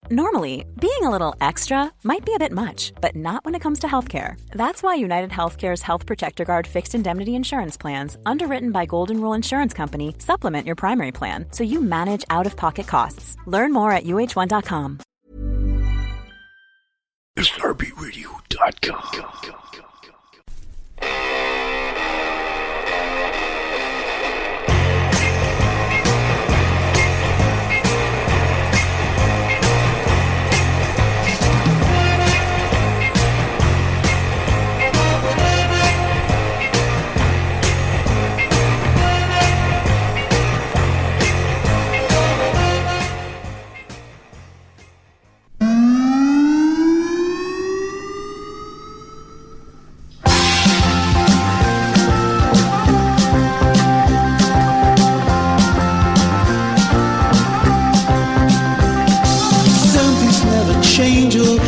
Normally, being a little extra might be a bit much, but not when it comes to healthcare. That's why United Healthcare's Health Protector Guard fixed indemnity insurance plans, underwritten by Golden Rule Insurance Company, supplement your primary plan so you manage out-of-pocket costs. Learn more at uh1.com. SRBMedia.com.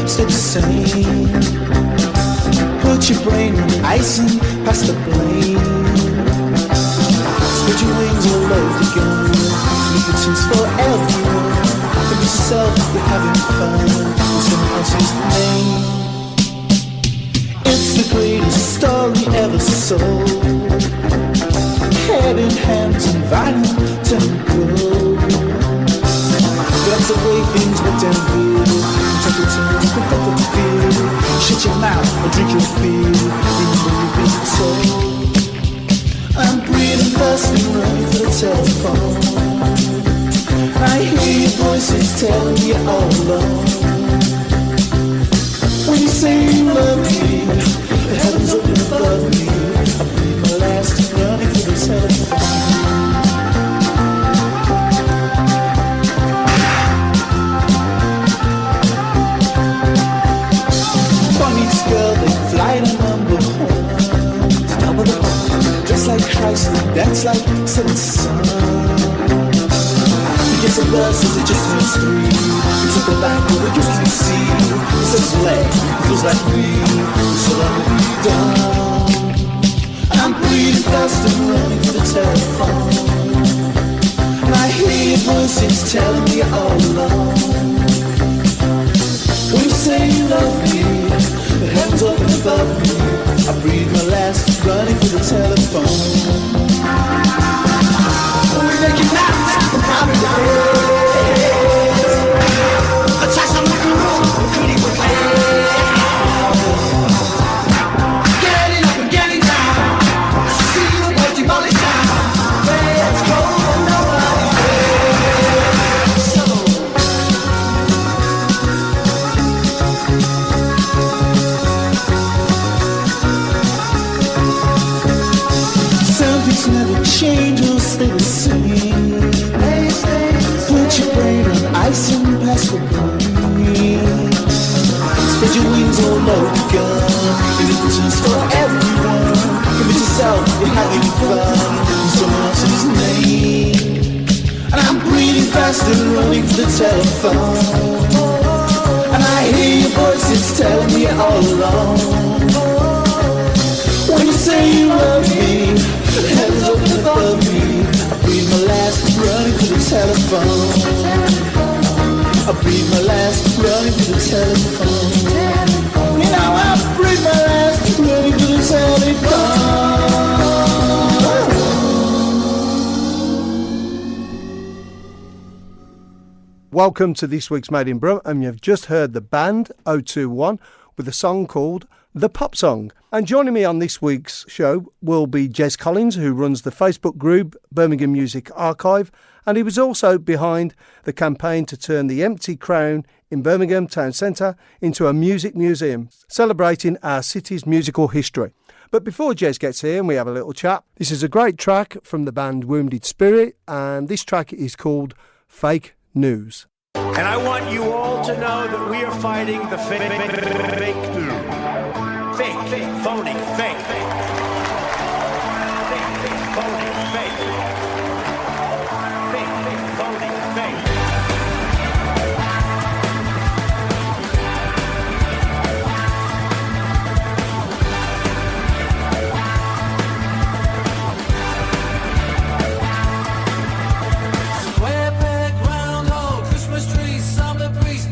Stay the same. Put your brain on ice and pass the blame. Spread your wings all over the gun. Leave it tunes for everyone. For yourself, you're having fun with someone else's name. It's the greatest story ever sold. Head in hands and vinyl to grow. That's the way things went down here. Take it to me, pick up the feel. Shut your mouth or drink your beer. Remember you've been told. I'm breathing fast and running for the telephone. I hear your voices telling me you're all alone. When you say you love me, the heavens open above me. I breathe my last running for the telephone. Girl, they fly to number one, top of the pond, dress like Christ and dance like setting sun. He gets a buzz as it just turns 3. He took a back where we just can't see. He says leg, he feels like me, so let me be done. I'm breathing fast and running to the telephone, and I hear your voices telling me you're all alone. When you say you love me, the heavens open above me. I breathe my last, running for the telephone. When we make it now, I'm probably down. A touch on the room, pretty with getting up and getting down. I see the dirty body down. Let's go, nobody's there. So never change or stay the same. Put your brain on ice and pass the blame. Spread your wings all over the gun. Leave it tunes for everyone. Give it yourself, you're having fun in someone else's name. And I'm breathing fast and running for the telephone, and I hear your voices telling me you're all alone. When you say you love me, heavens open above me. I breathe my last, running to the telephone. I breathe my last, running to the telephone. You know I breathe my last, running to the telephone. Welcome to this week's Made in Brum, and you've just heard the band 021 with a song called The Pop Song. And joining me on this week's show will be Jez Collins, who runs the Facebook group Birmingham Music Archive, and he was also behind the campaign to turn the empty Crown in Birmingham Town Centre into a music museum, celebrating our city's musical history. But before Jez gets here and we have a little chat, this is a great track from the band Wounded Spirit, and this track is called Fake News. And I want you all to know that we are fighting the fake news. Fake, phony, fake, phony, fake, phony, fake. Square peg, round hole, Christmas tree, summer breeze,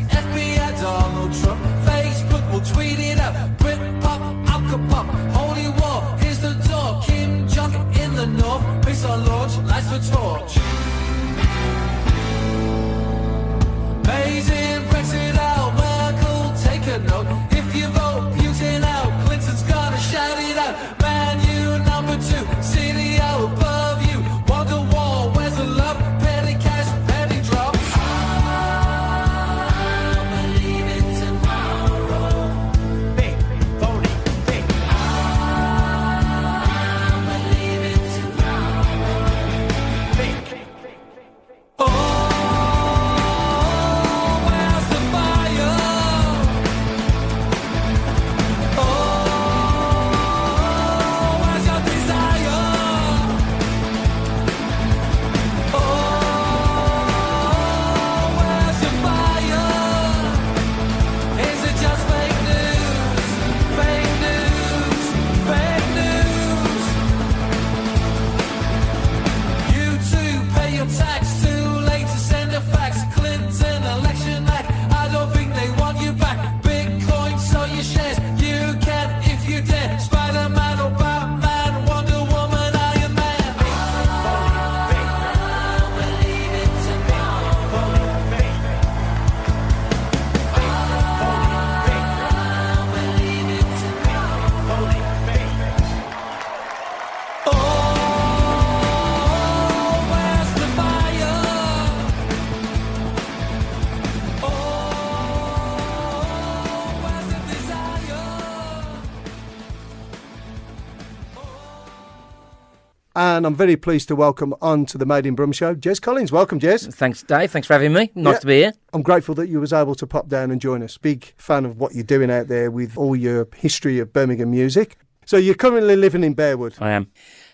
And I'm very pleased to welcome on to the Made in Brum show, Jez Collins. Welcome, Jez. Thanks, Dave. Thanks for having me. Nice to be here. I'm grateful that you was able to pop down and join us. Big fan of what you're doing out there with all your history of Birmingham music. So you're currently living in Bearwood. I am.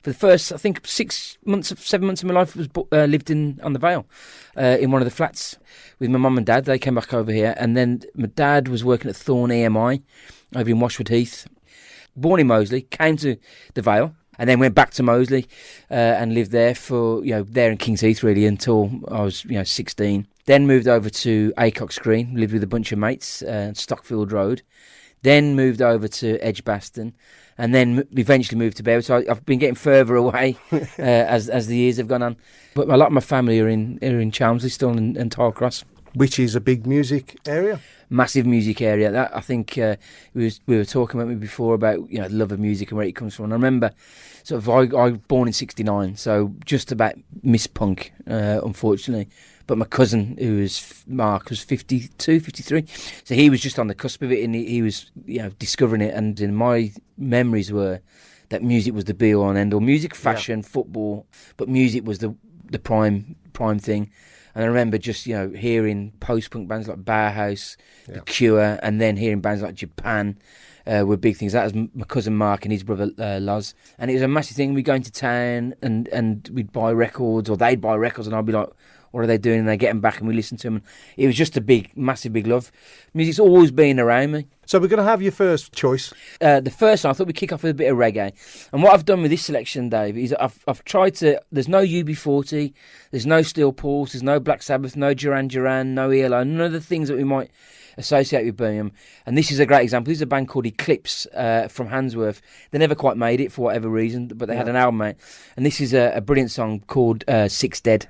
For the first, I think, 7 months of my life, lived on the Vale, in one of the flats with my mum and dad. They came back over here, and then my dad was working at Thorn EMI over in Washwood Heath. Born in Moseley, came to the Vale, and then went back to Moseley and lived there for, there in King's Heath really until I was, 16. Then moved over to Acox Green, lived with a bunch of mates, Stockfield Road. Then moved over to Edgbaston, and then eventually moved to Bearwood. So I've been getting further away as the years have gone on. But a lot of my family are in Chelmsley still and Tarcross. Which is a big music area. Massive music area. That I think we were talking about me before about the love of music and where it comes from. And I remember I was born in '69, so just about missed punk, unfortunately. But my cousin, Mark, was 52, 53. So he was just on the cusp of it, and he was discovering it. And in my memories were that music was the be all and end all. Music, fashion, football, but music was the prime thing. And I remember just, hearing post-punk bands like Bauhaus, The Cure, and then hearing bands like Japan were big things. That was my cousin Mark and his brother Loz. And it was a massive thing. We'd go into town and we'd buy records, or they'd buy records, and I'd be like, what are they doing? And they get them back and we listen to them. And it was just a massive big love. Music's always been around me. So we're going to have your first choice. The first one, I thought we'd kick off with a bit of reggae. And what I've done with this selection, Dave, is I've tried to... There's no UB40, there's no Steel Pulse, there's no Black Sabbath, no Duran Duran, no ELO, none of the things that we might associate with Birmingham. And this is a great example. This is a band called Eclipse from Handsworth. They never quite made it for whatever reason, but they had an album out. And this is a brilliant song called Six Dead.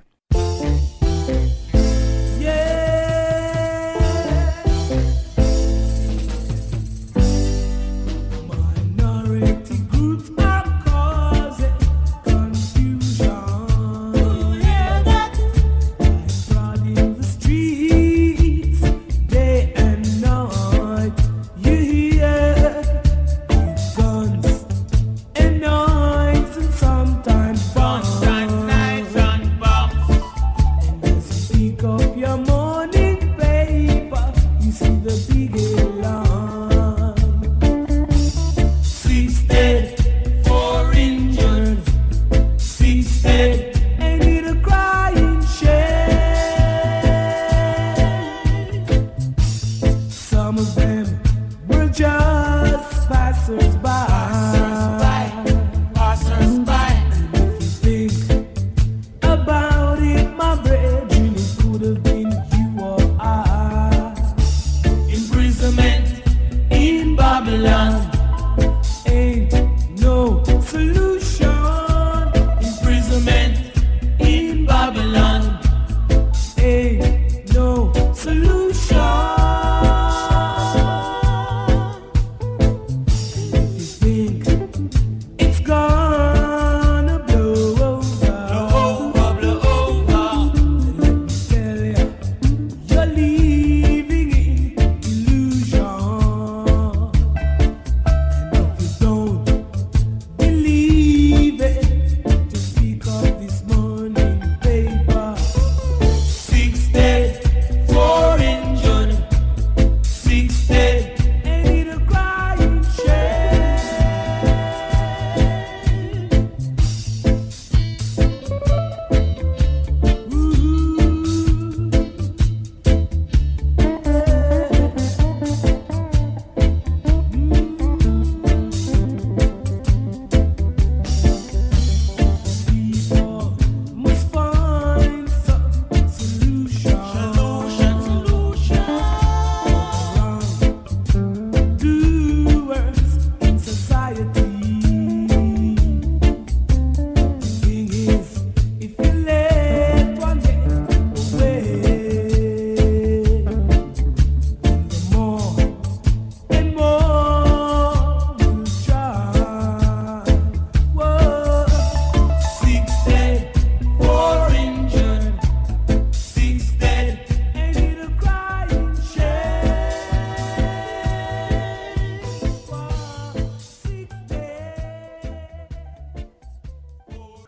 If you think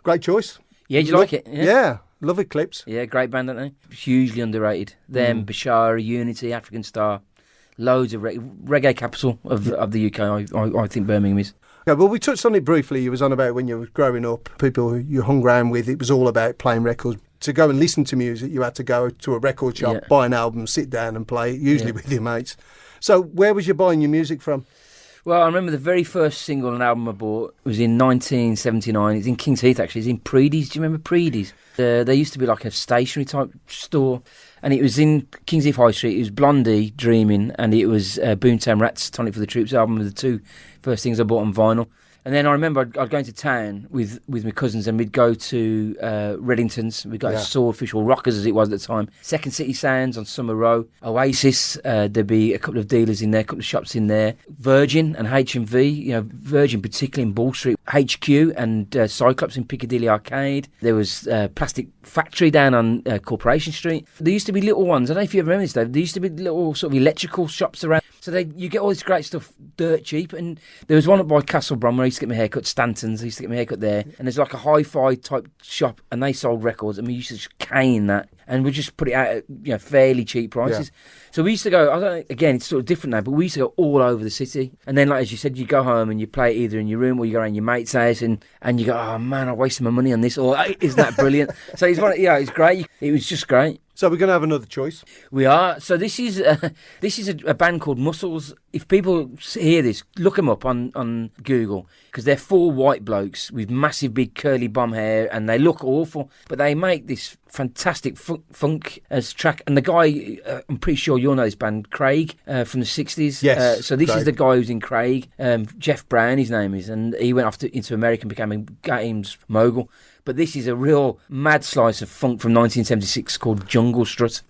Great choice. Yeah, did you like it? Yeah, love it, Clips. Yeah, great band, aren't they? Hugely underrated. Them, Bashara, Unity, African Star, loads of reggae capital of the UK. I think Birmingham is. Yeah, well, we touched on it briefly. You was on about when you were growing up, people who you hung around with. It was all about playing records. To go and listen to music, you had to go to a record shop, buy an album, sit down and play it, usually with your mates. So where was you buying your music from? Well, I remember the very first single and album I bought was in 1979. It's in King's Heath, actually. It's in Preedy's. Do you remember Preedy's? There used to be like a stationery type store, and it was in King's Heath High Street. It was Blondie, Dreaming, and it was Boomtown Rats, Tonic for the Troops album, were the two first things I bought on vinyl. And then I remember I'd go into town with my cousins, and we'd go to Reddington's. We'd go to Swordfish, or Rockers as it was at the time. Second City Sounds on Summer Row. Oasis, there'd be a couple of dealers in there, a couple of shops in there. Virgin and H&V, you know, Virgin particularly in Ball Street. HQ and Cyclops in Piccadilly Arcade. There was Plastic Factory down on Corporation Street. There used to be little ones, I don't know if you ever remember this, Dave. There used to be little sort of electrical shops around. So you get all this great stuff dirt cheap. And there was one up by Castle Brum where I used to get my haircut, Stanton's. I used to get my haircut there. And there's like a hi-fi type shop, and they sold records, and we used to just cane that. And we just put it out at fairly cheap prices. Yeah. So we used to go, I don't know, again, it's sort of different now, but we used to go all over the city. And then, like as you said, you go home and you play it either in your room or you go around your mate's house and you go, oh man, I wasted my money on this, or isn't that brilliant? So it's great. It was just great. So we're going to have another choice. We are. So this is a band called Muscles. If people hear this, look them up on Google, because they're four white blokes with massive big curly bomb hair, and they look awful, but they make this fantastic funk as track. And the guy, I'm pretty sure you'll know this band, Craig, from the 60s. Yes. So this Craig is the guy who's in Craig. Jeff Brown, his name is, and he went off into America and became a games mogul. But this is a real mad slice of funk from 1976 called Jungle Strut.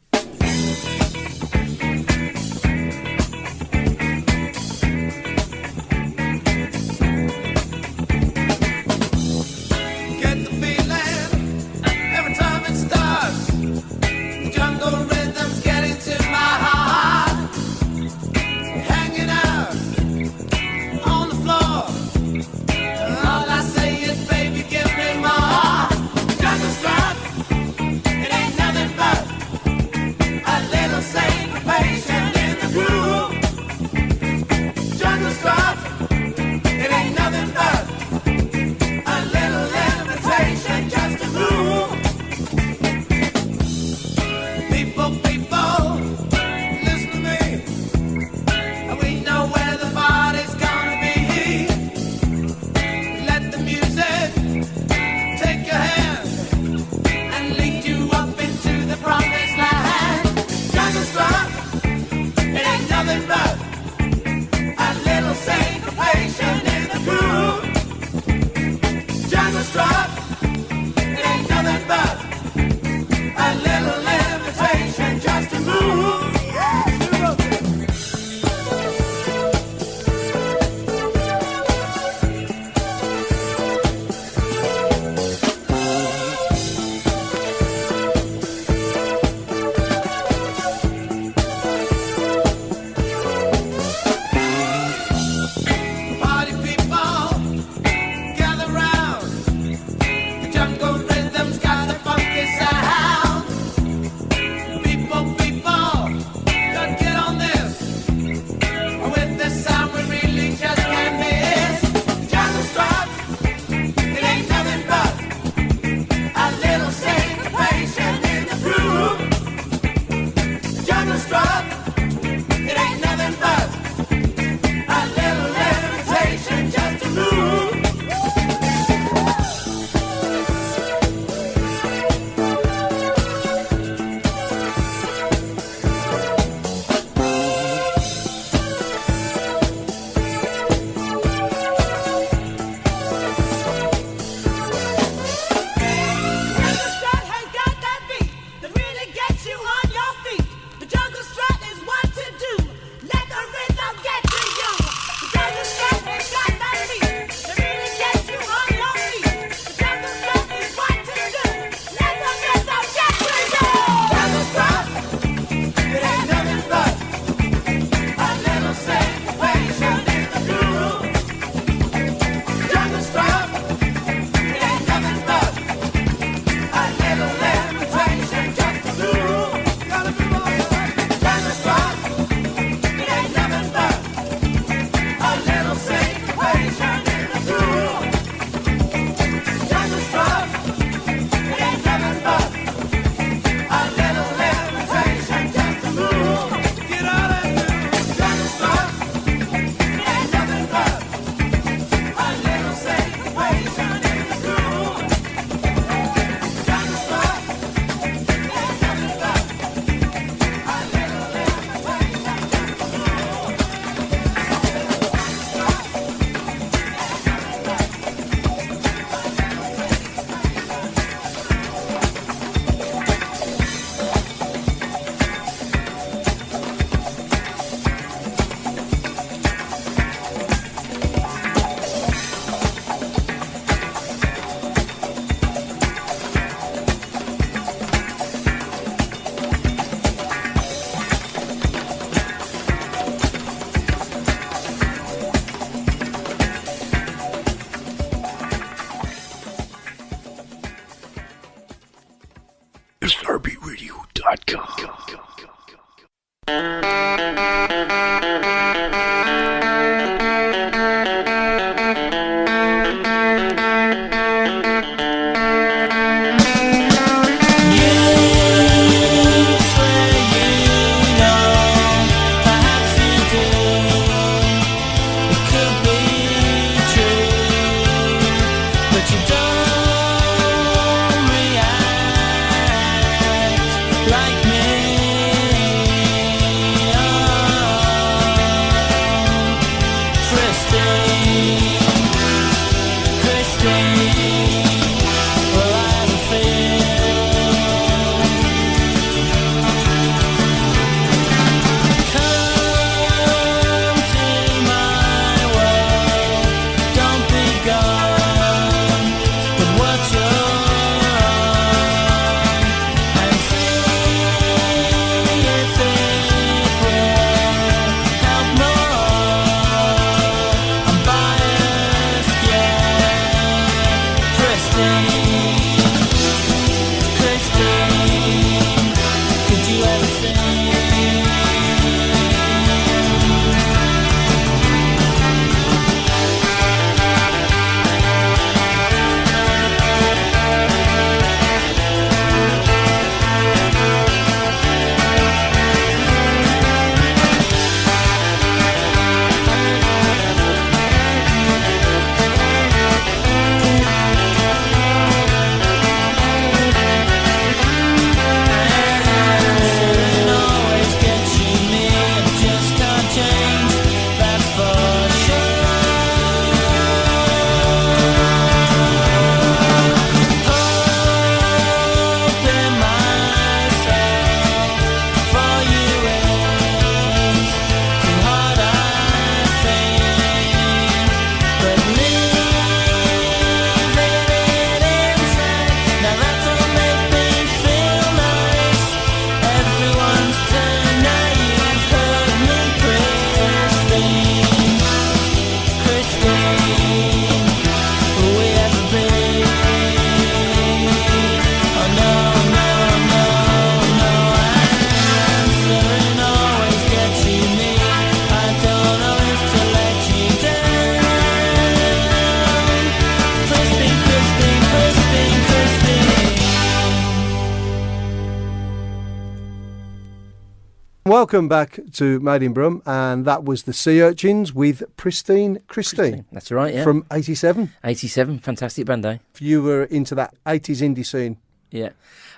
Welcome back to Made in Brum, and that was the Sea Urchins with Pristine Christine. That's right, yeah. From 87. 87, fantastic band, eh? You were into that 80s indie scene. Yeah,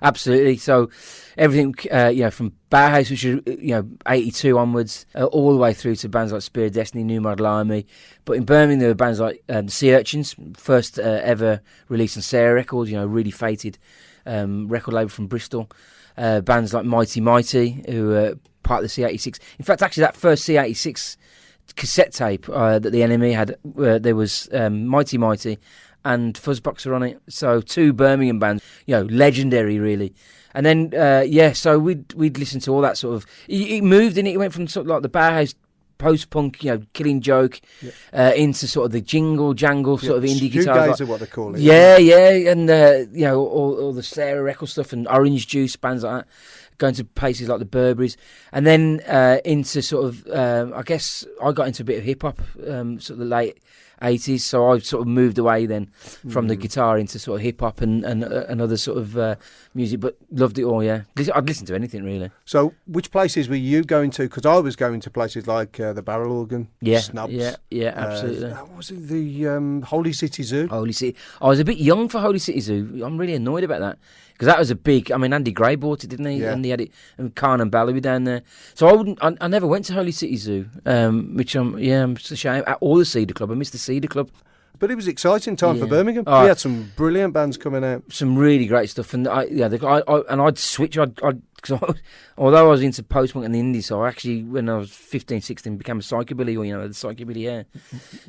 absolutely. So everything, from Bauhaus, which is, 82 onwards, all the way through to bands like Spirit of Destiny, New Model Army. But in Birmingham, there were bands like the Sea Urchins, first ever released on Sarah Records, really fated record label from Bristol. Bands like Mighty Mighty, who were part of the C86. In fact, actually, that first C86 cassette tape that the NME had, there was Mighty Mighty and Fuzzboxer on it. So 2 Birmingham bands, legendary, really. And then, so we'd listen to all that sort of... It moved in it. It went from sort of like the Bauhaus post-punk, Killing Joke, into sort of the jingle jangle sort of indie guitar. Shoegazer, what they call it. Yeah, and all the Sarah Record stuff and Orange Juice, bands like that, going to places like the Burberrys, and then into sort of, I guess I got into a bit of hip hop, sort of the late 80s, so I sort of moved away then from the guitar into sort of hip hop and other sort of music, but loved it all. Yeah, I'd listen to anything really. So which places were you going to? Because I was going to places like the Barrel Organ, Snubs. Yeah, absolutely. Was it the Holy City Zoo? Holy City. I was a bit young for Holy City Zoo. I'm really annoyed about that. Because that was a big... I mean, Andy Gray bought it, didn't he? Yeah. And he had it... And Khan and Bally were down there. So I never went to Holy City Zoo, which I'm just ashamed. Or the Cedar Club. I missed the Cedar Club. But it was exciting time for Birmingham. Oh, we had some brilliant bands coming out. Some really great stuff. And I'd switch... Cause although I was into post-punk and the indie, so I actually, when I was 15, 16, became a psychobilly, or, the psychobilly hair.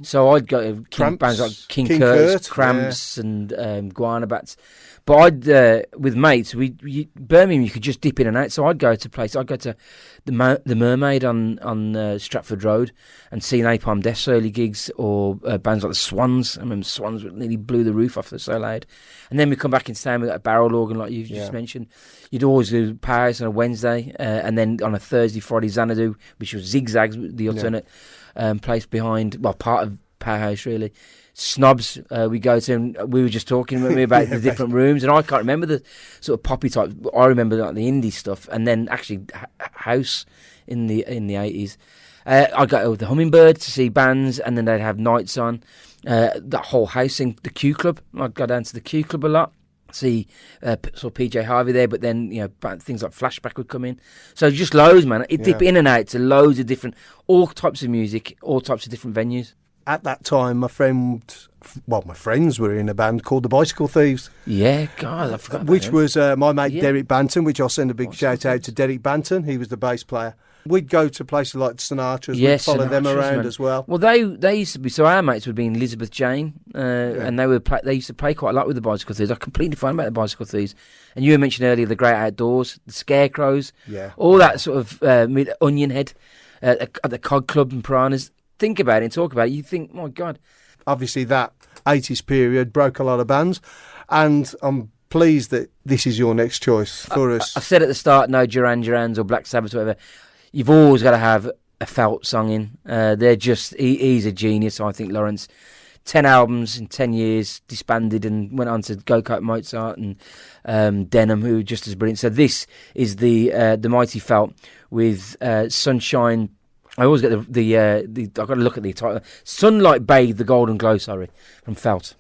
So I'd go to bands like King Kurt's, Cramps, and Guana Bats. But with mates, Birmingham, you could just dip in and out. So I'd go to the Mermaid on Stratford Road and see Napalm Death's early gigs, or bands like the Swans. I remember Swans nearly blew the roof off. They're so loud. And then we come back into town with a Barrel Organ, like you just mentioned. You'd always do Paris on a Wednesday, and then on a Thursday, Friday, Xanadu, which was Zigzags, the alternate place behind, part of Powerhouse, really. Snobs, we go to, and we were just talking about the different rooms, and I can't remember the sort of poppy type. I remember like the indie stuff, and then actually House in the 80s. I go to the Hummingbird to see bands, and then they'd have nights on. That whole house thing, the Q Club. I'd go down to the Q Club a lot. See, saw PJ Harvey there, but then things like Flashback would come in. So just loads, man. It dip in and out to loads of different, all types of music, all types of different venues. At that time, my friends were in a band called the Bicycle Thieves. Yeah, God, I forgot about which them. was my mate Derek Banton, which I'll send a big shout out to Derek Banton. He was the bass player. We'd go to places like Sinatra's, we'd follow them around as well. Well, they used to be, so our mates would be in Elizabeth Jane, and they used to play quite a lot with the Bicycle Thieves. I completely forgot about the Bicycle Thieves. And you mentioned earlier the Great Outdoors, the Scarecrows, all that sort of Onion Head at the Cod Club and Piranhas. Think about it and talk about it. You think, my God. Obviously, that 80s period broke a lot of bands, and I'm pleased that this is your next choice for us. I said at the start, no Duran Durans or Black Sabbath or whatever. You've always got to have a Felt song in. They're just... He's a genius, I think, Lawrence. 10 albums in 10 years, disbanded and went on to Go Kart Mozart and Denham, who were just as brilliant. So this is the mighty Felt with Sunshine... I always get I've got to look at the title. Sunlight Bathe the Golden Glow, from Felt.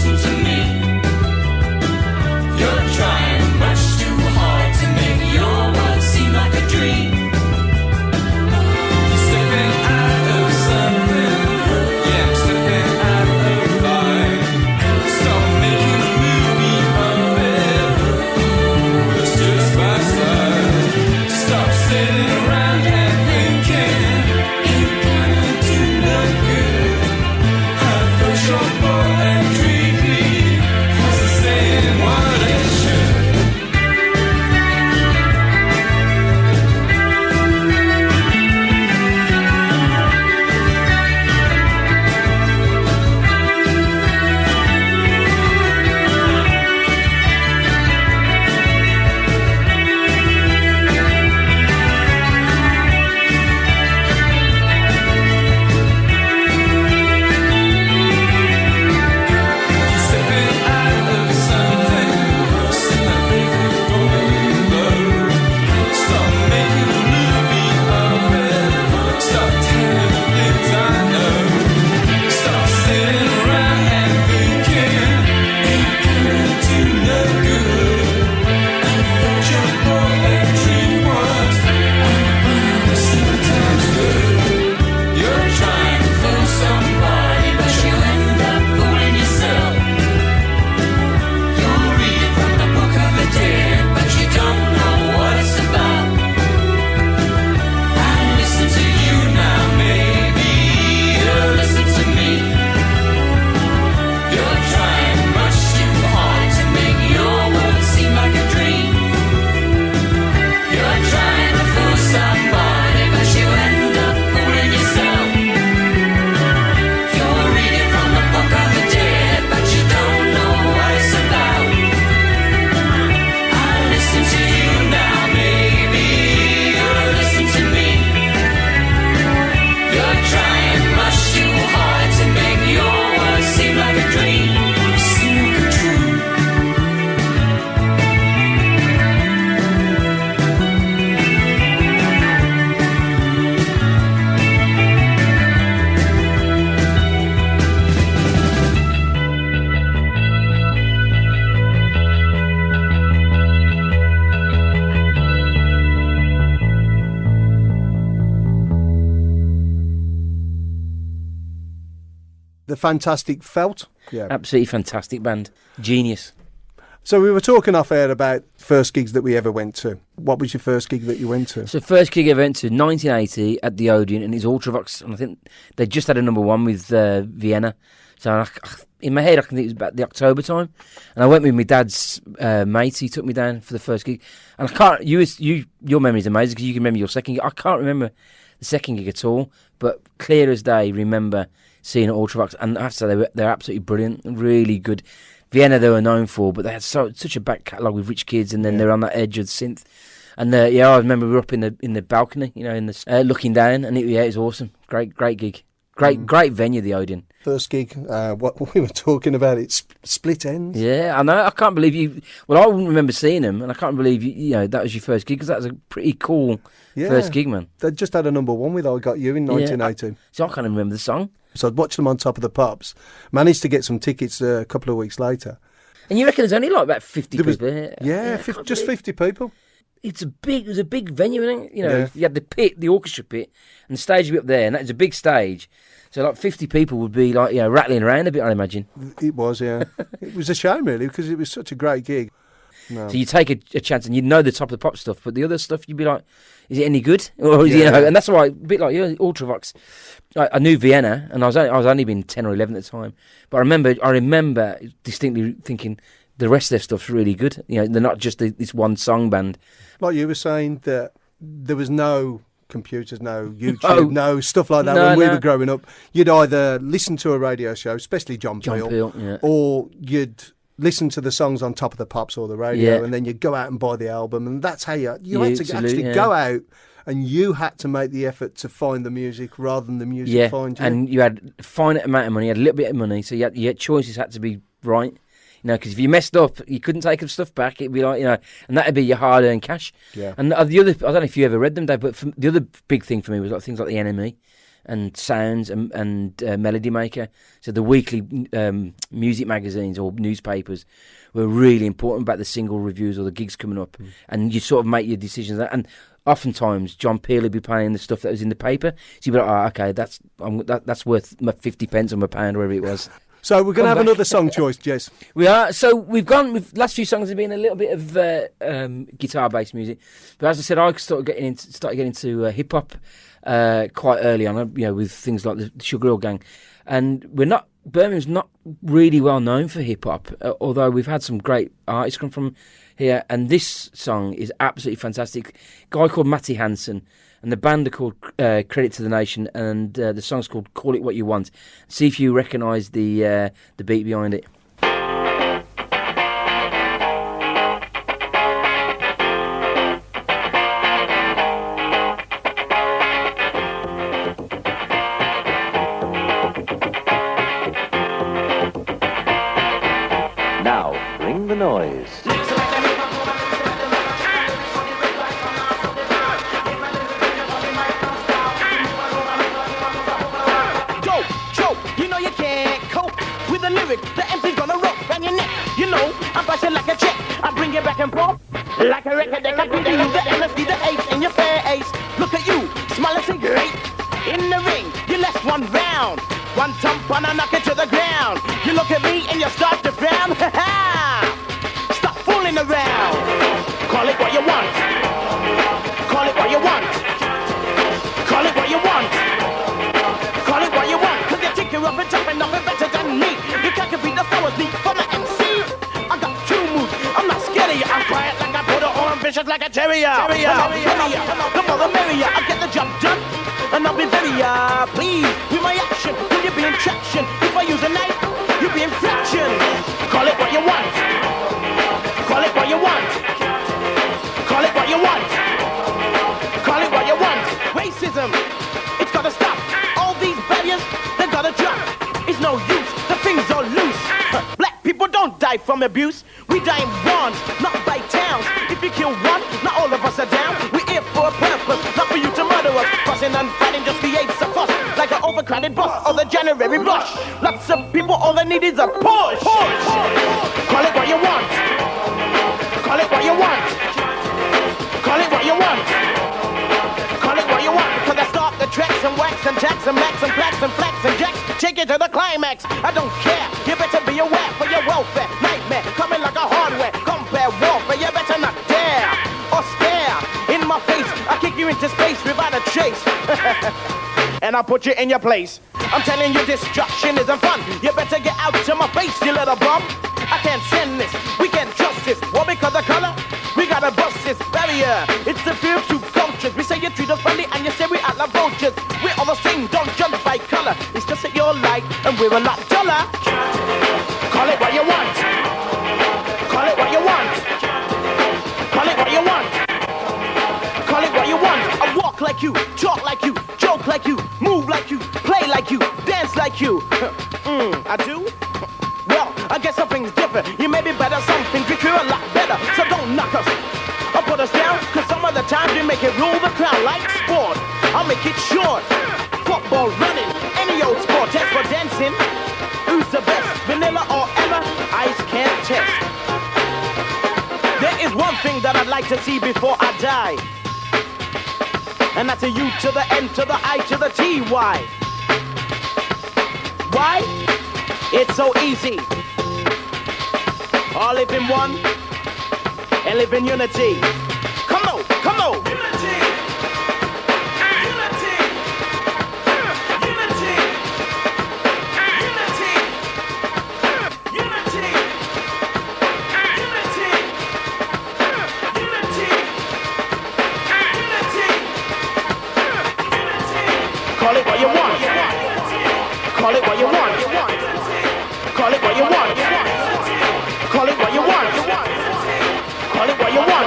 To me. the fantastic Felt. Yeah. Absolutely fantastic band. Genius. So we were talking off air about first gigs that we ever went to. What was your first gig that you went to? So first gig I went to 1980 at the Odeon, and it's Ultravox, and I think they just had a number one with Vienna. So in my head I think it was about the October time, and I went with my dad's mate. He took me down for the first gig, and I can't. Your memory's amazing because you can remember your second gig. I can't remember the second gig at all, but clear as day remember seeing Ultravox, and I have to say they're absolutely brilliant, really good. Vienna they were known for, but they had such a back catalogue with Rich Kids, and then they're on that edge of the synth. And I remember we were up in the balcony, in the looking down, and it was awesome. Great gig, great venue, the Odeon. First gig, what we were talking about, it's Split Ends. Yeah, I know. I can't believe you. Well, I wouldn't remember seeing them, and I can't believe that was your first gig because that was a pretty cool first gig, man. They just had a number one with I Got You in 1980. So I can't even remember the song. So I'd watched them on Top of the Pops. Managed to get some tickets a couple of weeks later. And you reckon there's only like about 50 people here? Yeah, just 50 people. It was a big venue, isn't it? You had the pit, the orchestra pit, and the stage would be up there, and that was a big stage. So like 50 people would be like, rattling around a bit, I imagine. It was, yeah. It was a shame, really, because it was such a great gig. No. So you take a chance, and you know the Top of the Pop stuff, but the other stuff, you'd be like, is it any good? Or and that's why, a bit like Ultravox. I knew Vienna, and I was only been 10 or 11 at the time, but I remember distinctly thinking the rest of their stuff's really good. They're not just this one song band. Like you were saying that there was no computers, no YouTube, no stuff like that when we were growing up. You'd either listen to a radio show, especially John Peel, or you'd listen to the songs on Top of the Pops or the radio, and then you'd go out and buy the album, and that's how you had to actually go out, and you had to make the effort to find the music rather than the music find you. And you had a finite amount of money, you had a little bit of money, so your choices had to be right. Because if you messed up, you couldn't take the stuff back. It'd be like, and that'd be your hard-earned cash. Yeah. And the other, I don't know if you ever read them, Dave, but the other big thing for me was like things like The Enemy and Sounds and Melody Maker. So the weekly music magazines or newspapers were really important about the single reviews or the gigs coming up. And you sort of make your decisions. And oftentimes, John Peel would be playing the stuff that was in the paper. So you'd be like, okay, that's worth my 50 pence or my pound, or whatever it was. So we're going to have another song choice, Jez. We are. So we've gone with last few songs have been a little bit of guitar-based music, but as I said, I started getting into hip hop quite early on. With things like the Sugar Hill Gang, and Birmingham's not really well known for hip hop, although we've had some great artists come from here. And this song is absolutely fantastic. A guy called Matty Hansen. And the band are called Credit to the Nation, and the song's called Call It What You Want. See if you recognise the beat behind it. Now, bring the noise. The MC's gonna rope around your neck. I'm busting like a check. I bring it back and forth like a record that can give you the LSD, the H in your face. Look at you, smiling so great. In the ring, you left one round. One thump and I knock it to the ground. You look at me and you start to frown. Stop fooling around. Call it what you want. Call it what you want. Call it what you want. Call it what you want. Cause you think you're up and tough and nothing better than me. You can't compete the flow with me for the MC. I got two moves, I'm not scared of you. I'm quiet like I put her on, vicious like a terrier. The more the merrier, I get the job done. And I'll be very pleased with my action. Will you be in traction? If I use a knife, you'll be in fraction. Call it what you want. Call it what you want. Call it what you want. Call it what you want. Racism, it's gotta stop. All these barriers, they gotta drop. It's no use, the things are loose. Black people don't die from abuse. We die in ones, not by towns. If you kill one, not all of us are down. We're here for a purpose, not for you to murder us. Fussing and fighting just creates a fuss, like an overcrowded bus or the January rush. Lots of people, all they need is a push. Call it what you want. Call it what you want. Call it what you want. Call it what you want. Cause I start the tracks and wax and jacks and max and blacks and flats and jacks. Take it you to the climax. I don't care, you better be aware for your welfare. Nightmare, coming like a hardware. Compare warfare, you better not dare or stare in my face. I kick you into space without a trace. And I'll put you in your place. I'm telling you, destruction isn't fun. You better get out to my face, you little bum. I can't send this, we can't trust this. Well, because of color, we gotta bust this barrier. It's the fear of two cultures. We say you treat us funny and you say we act like vultures. We're all the same, don't judge by color. It's just that you're light and we're a lot duller. Call it what you want. Call it what you want. Call it what you want. Call it what you want. I walk like you, talk like you, joke like you, move like you, play like you, dance like you. I do? Well, I guess something's different. You may be better, something you're a lot better. So don't knock us or put us down, cause some of the times we make it rule the crowd like sport. I'll make it short. Football, running, any old sport. Test for dancing. Who's the best? Vanilla or Ella? Ice can't test. There is one thing that I'd like to see before I die. And that's a U to the N to the I to the T. Why? Why? It's so easy. All live in one and live in unity. Come on, come on. Unity. Unity. Unity. Unity. Unity. Unity. Unity. Unity. Call it what you want. Call it what you want. Call it what you want. Call it what you want. Call it what you want.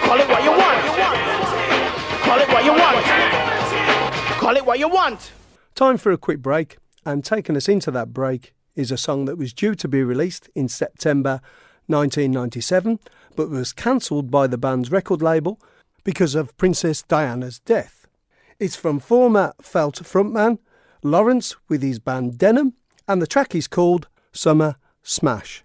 Call it what you want. Call it what you want. Call it what you want. Time for a quick break, and taking us into that break is a song that was due to be released in September 1997, but was cancelled by the band's record label because of Princess Diana's death. It's from former Felt frontman Lawrence with his band Denim, and the track is called Summer Smash.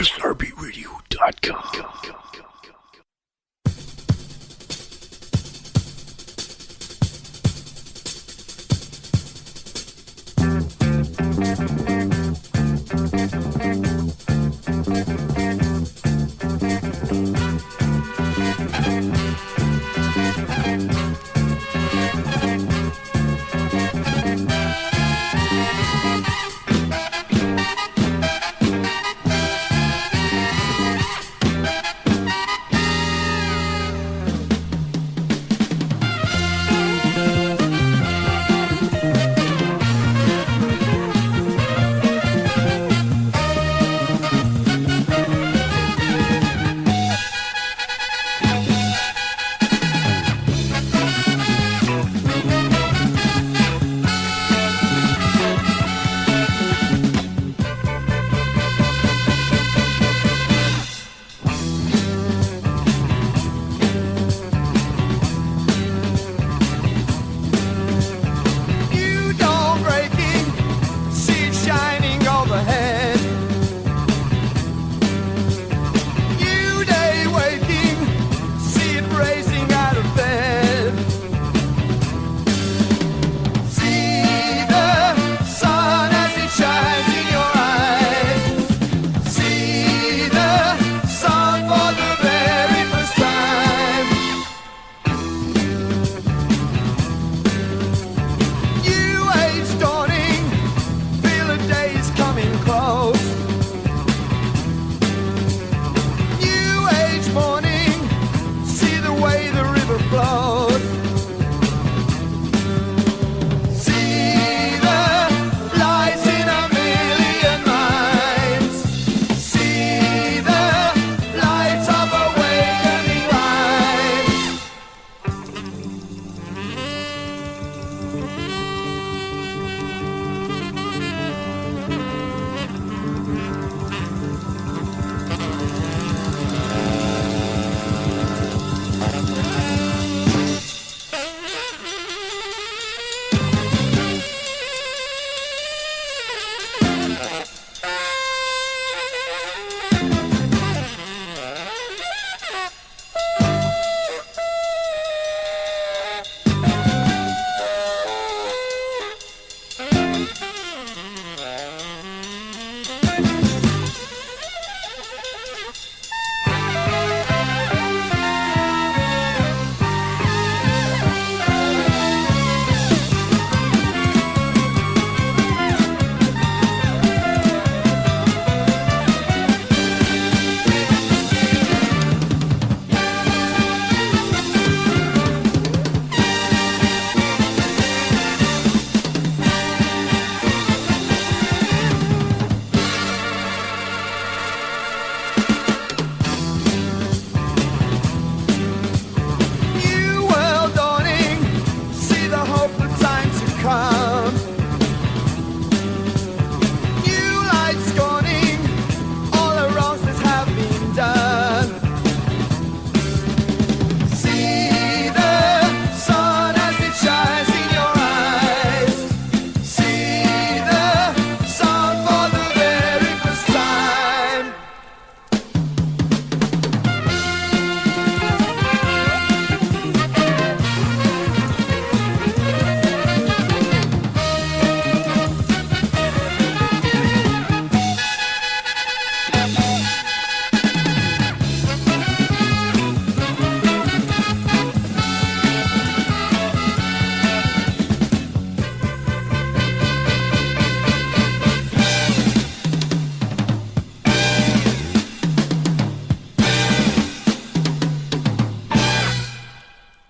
SRBRadio.com.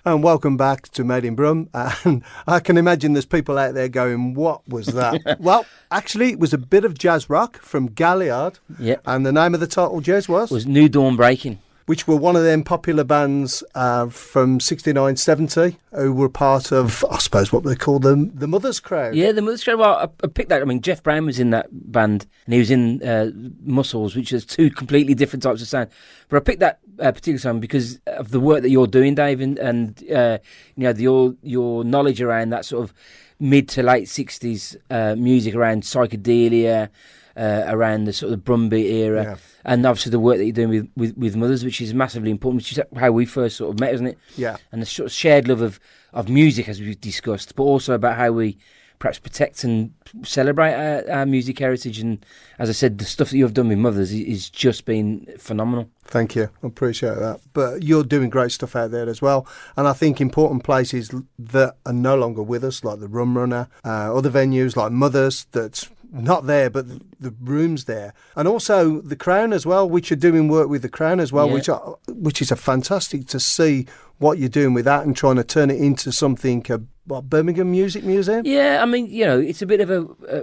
And welcome back to Made in Brum. And I can imagine there's people out there going, what was that? Well, actually, it was a bit of jazz rock from Galliard. Yep. And the name of the title, Jez, was New Dawn Breaking. Which were one of them popular bands from 69, 70, who were part of, I suppose, what they call the Mothers Crowd. Yeah, the Mothers Crowd. Well, I picked that. I mean, Jeff Brown was in that band, and he was in Muscles, which is two completely different types of sound. But I picked that particular song because of the work that you're doing, Dave, and you know, your knowledge around that sort of mid to late 60s music around psychedelia, around the sort of Brum beat era. Yeah. And obviously the work that you're doing with mothers, which is massively important, which is how we first sort of met, isn't it? Yeah. And the sort of shared love of music, as we've discussed, but also about how we perhaps protect and celebrate our music heritage. And as I said, the stuff that you've done with mothers is just been phenomenal. Thank you. I appreciate that. But you're doing great stuff out there as well. And I think important places that are no longer with us, like the Rum Runner, other venues like Mothers, that's not there, but the room's there. And also the Crown as well, which are doing work with the Crown as well, which is a fantastic to see what you're doing with that and trying to turn it into something, Birmingham Music Museum? Yeah, I mean, it's a bit of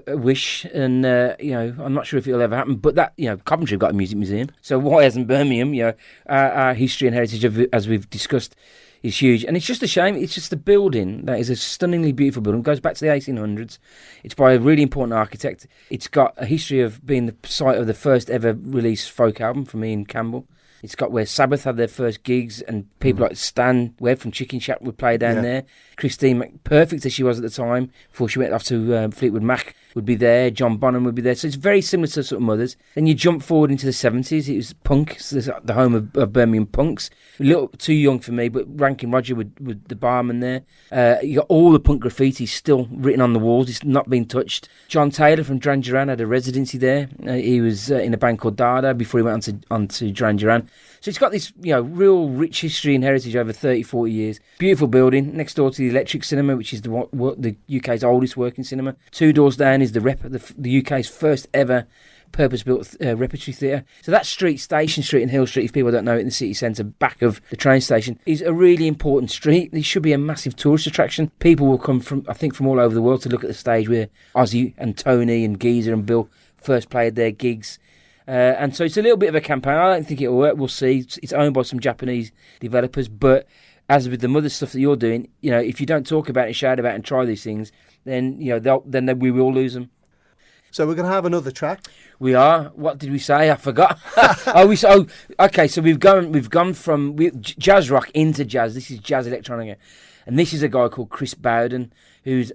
a wish, and, I'm not sure if it'll ever happen, but that, Coventry have got a music museum, so why hasn't Birmingham? Our history and heritage, as we've discussed, is huge. And it's just a shame. It's just a building that is a stunningly beautiful building. It goes back to the 1800s. It's by a really important architect. It's got a history of being the site of the first ever released folk album from Ian Campbell. It's got where Sabbath had their first gigs, and people like Stan Webb from Chicken Shack would play down there. Christine, perfect as she was at the time, before she went off to Fleetwood Mac, would be there. John Bonham would be there. So it's very similar to sort of Mothers. Then you jump forward into the 70s. It was punk, so the home of Birmingham punks. A little too young for me, but Rankin Roger with the barman there. You got all the punk graffiti still written on the walls. It's not been touched. John Taylor from Duran Duran had a residency there. He was in a band called Dada before he went on to Duran Duran. So it's got this, real rich history and heritage over 30, 40 years. Beautiful building next door to the Electric Cinema, which is the UK's oldest working cinema. 2 doors down is the UK's first ever purpose-built repertory theatre. So that street, Station Street and Hill Street, if people don't know it, in the city centre, back of the train station, is a really important street. It should be a massive tourist attraction. People will come from all over the world to look at the stage where Ozzy and Tony and Geezer and Bill first played their gigs. And so it's a little bit of a campaign. I don't think it'll work. We'll see. It's owned by some Japanese developers. But as with the Mother stuff that you're doing, if you don't talk about it, shout about it and try these things, then we will lose them. So we're going to have another track. We are. What did we say? I forgot. Okay. So we've gone from jazz rock into jazz. This is jazz electronica, and this is a guy called Chris Bowden, who's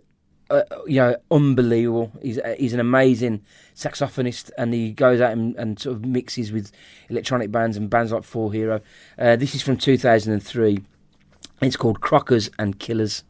unbelievable. He's an amazing saxophonist, and he goes out and sort of mixes with electronic bands and bands like Four Hero. This is from 2003. It's called Crockers and Killers.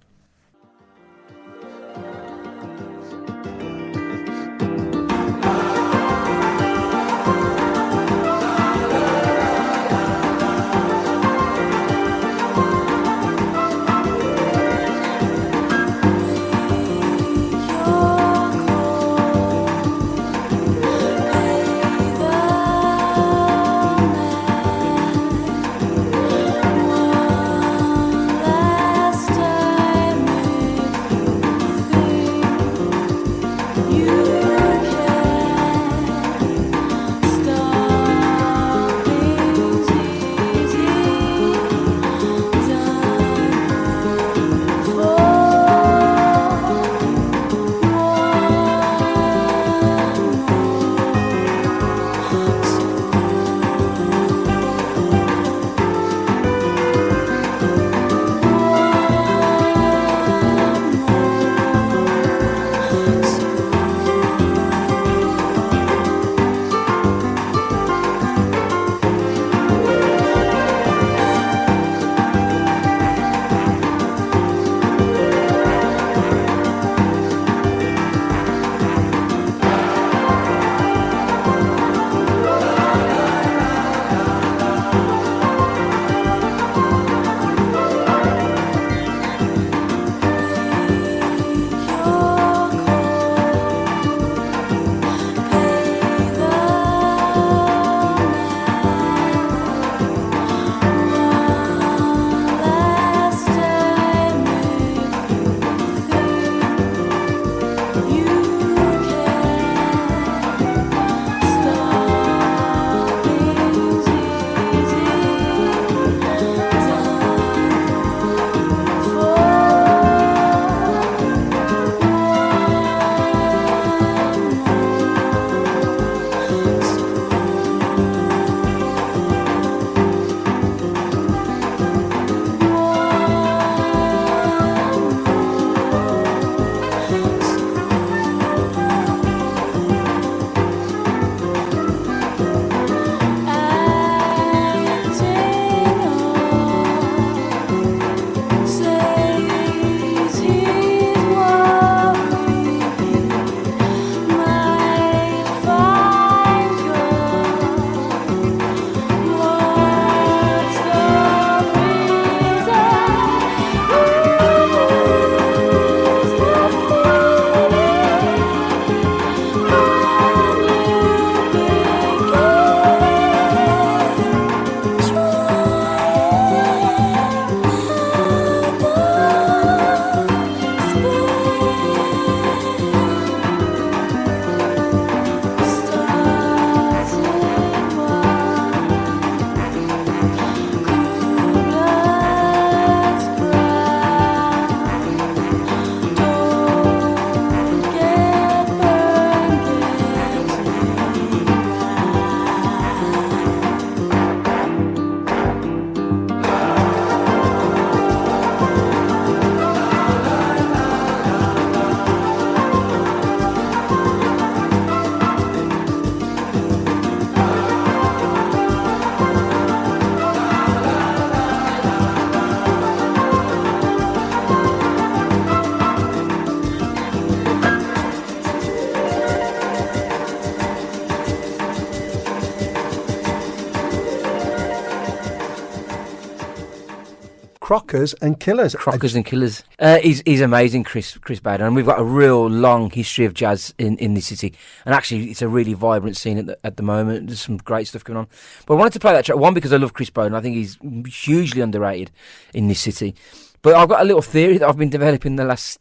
Crockers and Killers. Crockers and Killers. He's amazing, Chris Bowden. And we've got a real long history of jazz in this city. And actually, it's a really vibrant scene at the moment. There's some great stuff going on. But I wanted to play that track, one, because I love Chris Bowden. I think he's hugely underrated in this city. But I've got a little theory that I've been developing the last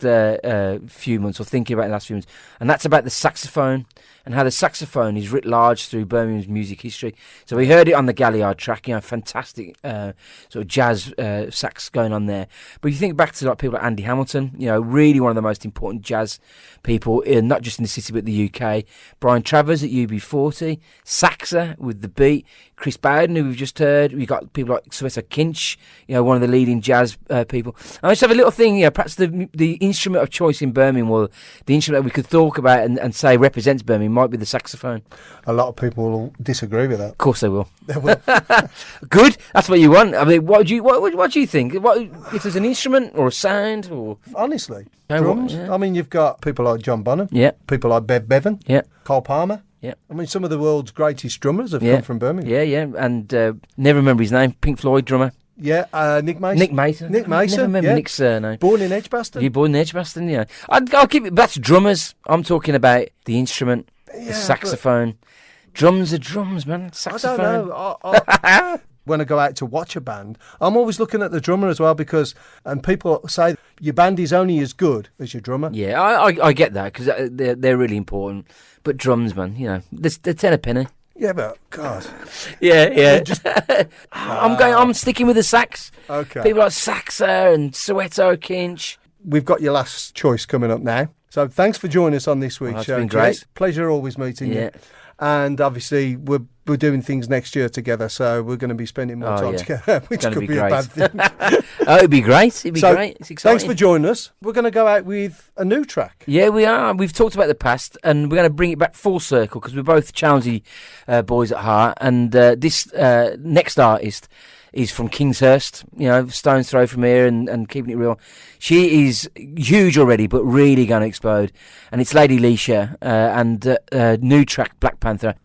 few months, or thinking about in the last few months, and that's about the saxophone and how the saxophone is writ large through Birmingham's music history. So we heard it on the Galliard track, fantastic sort of jazz sax going on there. But you think back to like people like Andy Hamilton, really one of the most important jazz people, not just in the city but the UK. Brian Travers at UB40, Saxa with The Beat, Chris Bowden, who we've just heard. We've got people like Soweto Kinch, one of the leading jazz people. I just have a little thing, perhaps the instrument of choice in Birmingham, or the instrument that we could talk about and say represents Birmingham, might be the saxophone. A lot of people will disagree with that. Of course they will. They will. Good. That's what you want. I mean, what do you think? If there's an instrument or a sound or honestly, drums. I mean, you've got people like John Bonham. Yeah. People like Bev Bevan. Yeah. Carl Palmer. Yeah. I mean, some of the world's greatest drummers have come from Birmingham. Yeah. And never remember his name. Pink Floyd drummer. Yeah, Nick Mason. Nick Mason. Never remember Nick's surname. Born in Edgbaston. You're born in Edgbaston, yeah. I'll keep it. That's drummers. I'm talking about the instrument, the saxophone. Drums are drums, man. Saxophone. I don't know. When I go out to watch a band, I'm always looking at the drummer as well, and people say your band is only as good as your drummer. Yeah, I get that, because they're really important. But drums, man, they're 10 a penny. Yeah, but God. Yeah. I'm sticking with the sax. Okay. People like Saxa and Soweto Kinch. We've got your last choice coming up now. So thanks for joining us on this week's show. It's been great. Jez. Pleasure always meeting you. And obviously we're doing things next year together, so we're going to be spending more time together, which could be a bad thing. It'd be great. Great. It's exciting. Thanks for joining us. We're going to go out with a new track. Yeah, we are. We've talked about the past, and we're going to bring it back full circle, because we're both Chelsea boys at heart. And this next artist is from Kingshurst, stone's throw from here, and keeping it real. She is huge already, but really going to explode. And it's Lady Leisha and new track, Black Panther.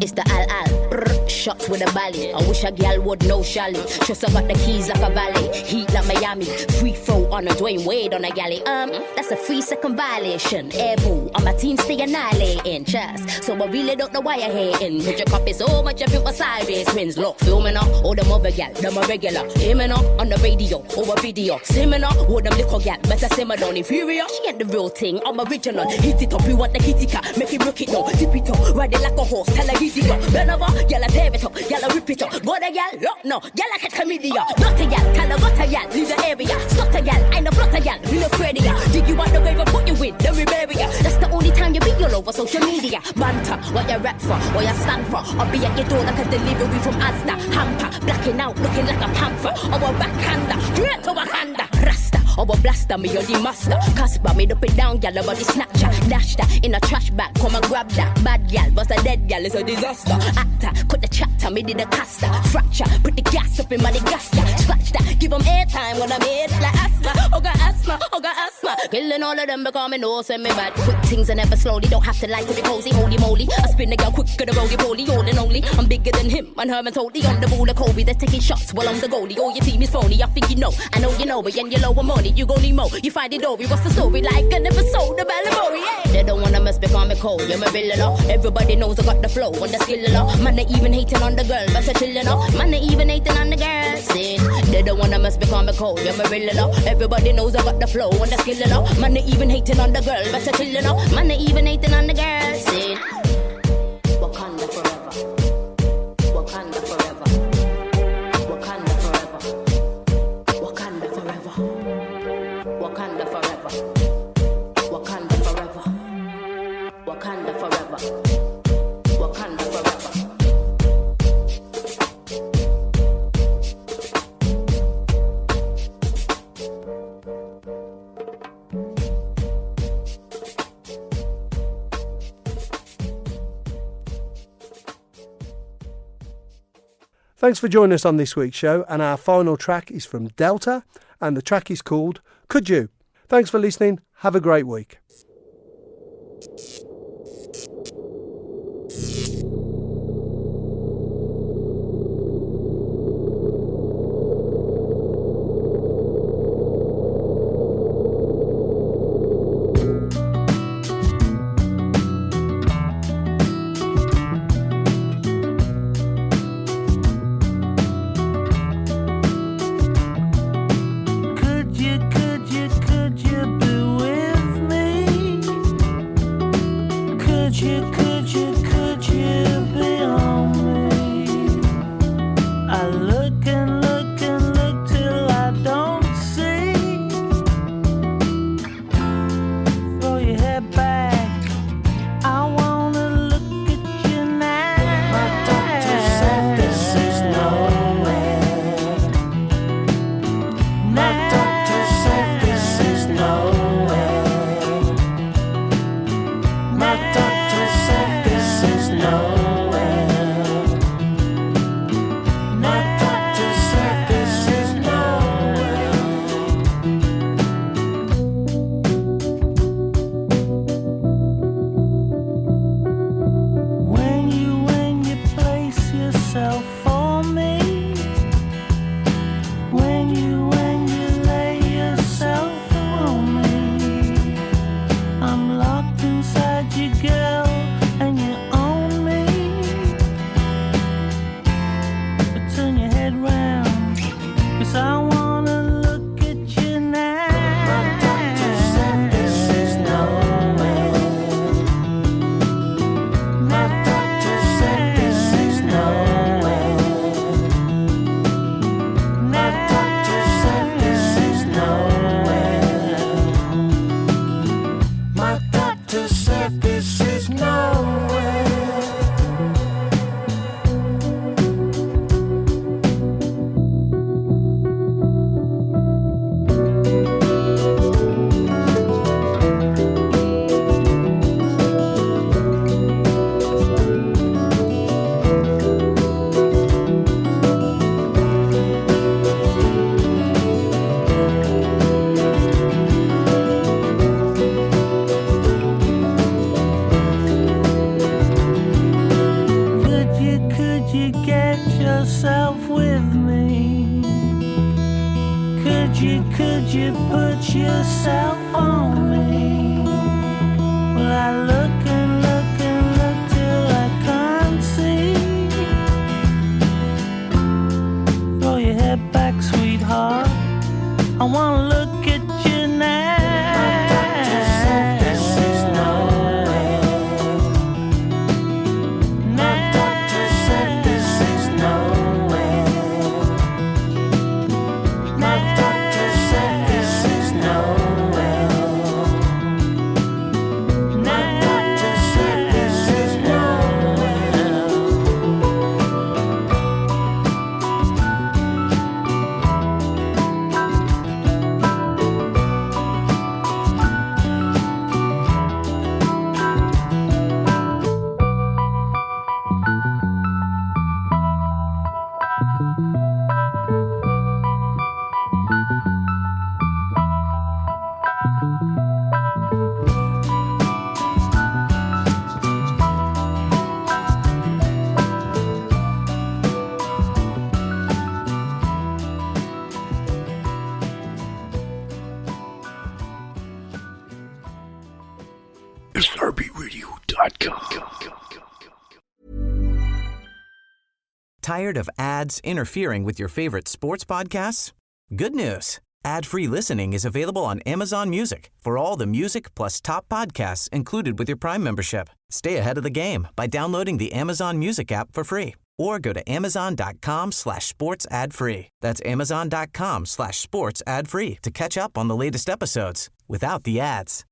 It's the Al shots with a bally. I wish a gal would know Shally. Just I got the keys like a valley. Heat like Miami. Free throw on a Dwayne Wade on a galley. That's a 3-second violation. Air boo on my team stay annihilating. Chest. So I really don't know why you're hating. Put your copy so much of it was sideways. Twins look filming up. All them other gal, them a regular. Aiming up on the radio over video. Simming up with them little gal. Better simmer down inferior. She ain't the real thing. I'm original. Hit it up. We want the kitty cat. Make it rock it down. Tip it up. Ride it like a horse. Tell her hit it up. Bend over. Gyal a tear it up, gyal a rip it up. Go the gyal, look no, gyal a catch chlamydia. Not a gyal, call a got a gyal, leave the area. Stop a gyal, ain't no flot a gyal, we no afraid of ya. Dig you out the grave and put you in, then we bury ya. That's the only time you be all over social media. Banter, what you rap for, what you stand for. I'll be at your door like a delivery from Asda. Hamper, blacking out, looking like a panther. Our backhander, straight to Wakanda. Rasta, our blaster, me you're the master. Casper, made up it down, gyal about the snatcher. Dash that in a trash bag, come and grab that. Bad gyal, was a dead gyal, it's a disaster. Actor, cut the chapter, me did a caster. Fracture, put the gas up in my Madagascar. Scratch that, give them airtime when I'm here like asthma. Oh got asthma. Killing all of them because me know send me bad. Quick things and never slowly, don't have to like to be cozy. Holy moly, I spin the girl quicker than roly poly. All and only, I'm bigger than him. And Herman totally on the ball of Kobe. They're taking shots while I'm the goalie. Oh, your team is phony, I think you know. I know you know, but when you lower money, you gon' need more. You find it over, what's the story like? I never sold the Ballamori, yeah. They don't wanna mess because me cold, you're my villain. Everybody knows I got the flow and the skill a lot. Man, they even hating on the girl, but I chillin' up. Man, they even hating on the girl. See, they don't wanna mess because me cold, you're my villain. Everybody knows I got the flow and the skill a lot. Man, they even hating on the girl, but I chillin' up. Man, they even hating on the girl. See, Wakanda forever. Wakanda forever. Wakanda forever. Wakanda forever. Wakanda forever. Wakanda forever. Wakanda forever. Wakanda forever. Thanks for joining us on this week's show, and our final track is from Delta, and the track is called Could You? Thanks for listening. Have a great week. Could you put yourself on me? Well, I look and look and look till I can't see. Throw your head back, sweetheart. I wanna look at you now. My doctor said this is no way. My doctor said this is no way. My doctor said this is no way. My doctor said this is no SRBRadio.com. Tired of ads interfering with your favorite sports podcasts? Good news. Ad-free listening is available on Amazon Music for all the music plus top podcasts included with your Prime membership. Stay ahead of the game by downloading the Amazon Music app for free or go to amazon.com/sports ad free. That's amazon.com/sports ad free to catch up on the latest episodes without the ads.